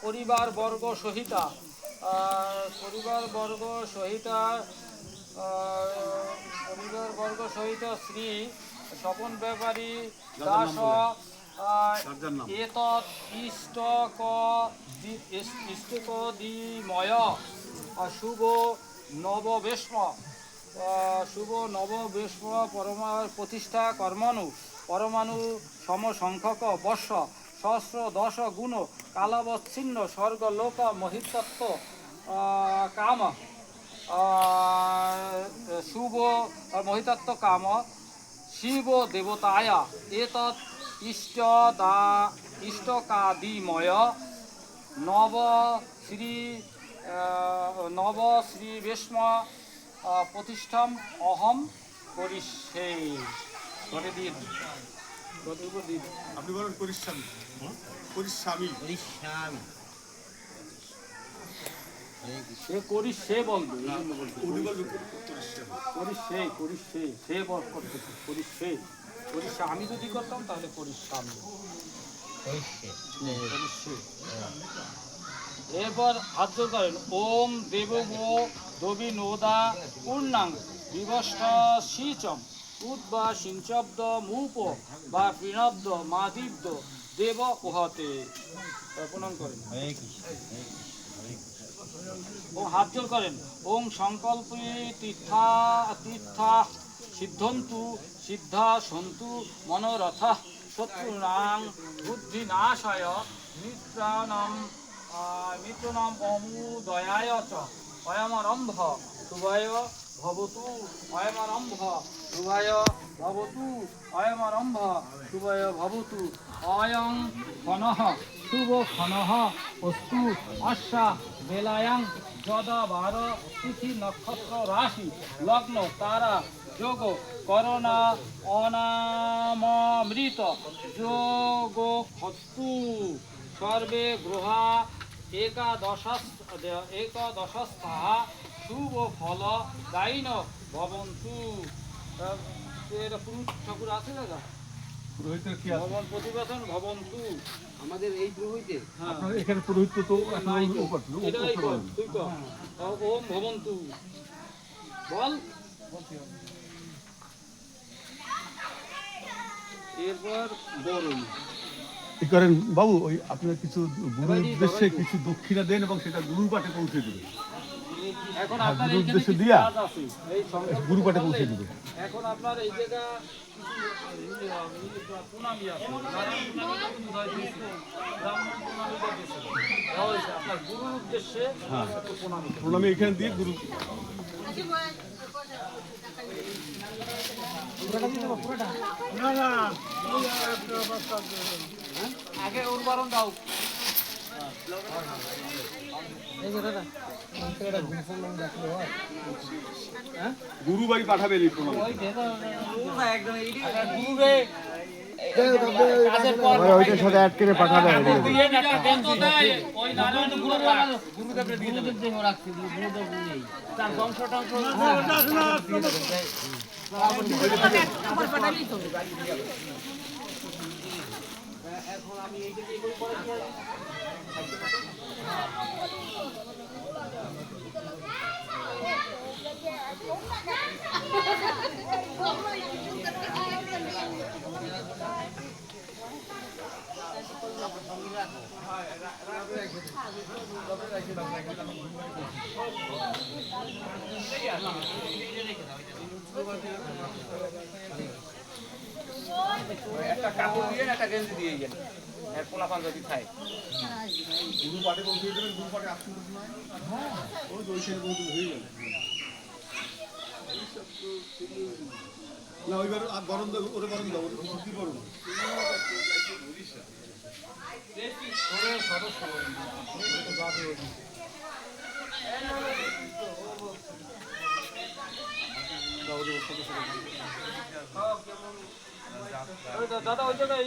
পরিবারবর্গ সহিতা পরিবারবর্গ সহিতা পরিবারবর্গ সহিত শ্রী স্বপন ব্যাপারী দাস এতৎ ইষ্টকদিময় শুভ নববেশ্ম পরমা প্রতিষ্ঠা কর্মণু পরমাণু সমসংখ্যক বর্ষ সহস্র দশ গুণ কালবচ্ছিন্ন স্বর্গলোক মহিতত্ব কাম শুভ মহিতত্ব কাম শিব দেবতায় এতৎ ইষ্টকাদিময় নব শ্রী বেশ্ম প্রতিষ্ঠাম অহম করিষ্যে। ঘটে দিয়ে দিন, ঘটের উপর দিয়ে দিন। আপনি বলেন করিষ্যামি, করিষ্যামি, করিষ্যামি। সে করিষ্যে বলবে, উনি বলবে করিষ্যামি, করিষ্যে করিষ্যে সে করতেছে করিষ্যে করিষ্যে। আমি যদি করতাম তাহলে করিষ্যামি। এরপর হাত জোর করেন। ওম দেবগো দবি নোদা পূর্ণাং বিবষ্ট সিচম উদ্বা সিঞ্চব্দ মূপ বা প্রণব্দ মাদিব্দ দেব উহতে। প্রণাম করেন। ও হাত জোর করেন। ওং সংকল্পে তীর্থা তীর্থা সিদ্ধন্তু সিদ্ধা সন্তু মনোরথা শত্রুনাং বুদ্ধিনাশায় মিত্রাণাম অমুদয়ায় চ অয়মারম্ভ শুভায় ভবতু অয়মারম্ভ শুভায় ভবতু অয়মারম্ভ শুভায় ভবতু অয়ং ক্ষণঃ শুভ ক্ষণঃ অস্তু অশ্বা বেলায়াং যদা বার তিথি নক্ষত্র রাশি লগ্ন তারা যোগ করোনা অনামৃত যোগ খস্তু সর্বে গ্রহা একাদশস্থা শুভ ফল গাইন ভবন্তু। এর পুরুষ ঠাকুর আছে দাদা? পুরোহিতের কি আছে? ভবন প্রতিবাদন ভবন্তু। আমাদের এই পুরোহিতের আপনার এখানে পুরোহিত তো এটাই কর, তুই কর। ওম ভবন্তু বল। এরপর বরুণ কি করেন বাবু, ওই আপনার কিছু গুরুর উদ্দেশ্যে কিছু দক্ষিণা দেন এবং সেটা গুরুর পাঠে পৌঁছে দেবেন। এখন আপনার গুরুর এইখানে উদ্দেশ্যে কিছু দিয়া কাজ আছে, এই সংকল্প গুরু পাঠে পৌঁছে করলে দেবে। এখন আপনার এই জায়গা প্রণামী আছে, নারায়ণ প্রণামীটা কিন্তু ধরে দিয়েছে, ব্রাহ্মণ প্রণামীটা দিয়েছে। দেওয়া হয়েছে আপনার গুরুর উদ্দেশ্যে একটু প্রণামী। প্রণামী এখানে দিয়ে গুরু আগে উর্বরণ দাও। গুরু বাড়ি পাঠাবেন এই প্রণামী। গুরুরে ওইটার সাথে অ্যাড করে পাঠাবে। ওই নারায়ণ গুরুদেবকে দিয়ে দেবে। তার বংশ টংশ এখন আমি এইটাকে এই করে একটা কাপড় দিয়ে একটা গেঞ্জি দিয়ে যান, এর পোলাপান যদি খায়। গুরু পাঠে পৌঁছে দেবেন, গুরু পাঠে আসুন নয়। হ্যাঁ, ওই দৈশের বন্ধু হয়ে গেল না। ওইবার গরম দেবো, ওরে গরম দেবো, কি করুন সদস্য দাদা ওই জায়গায়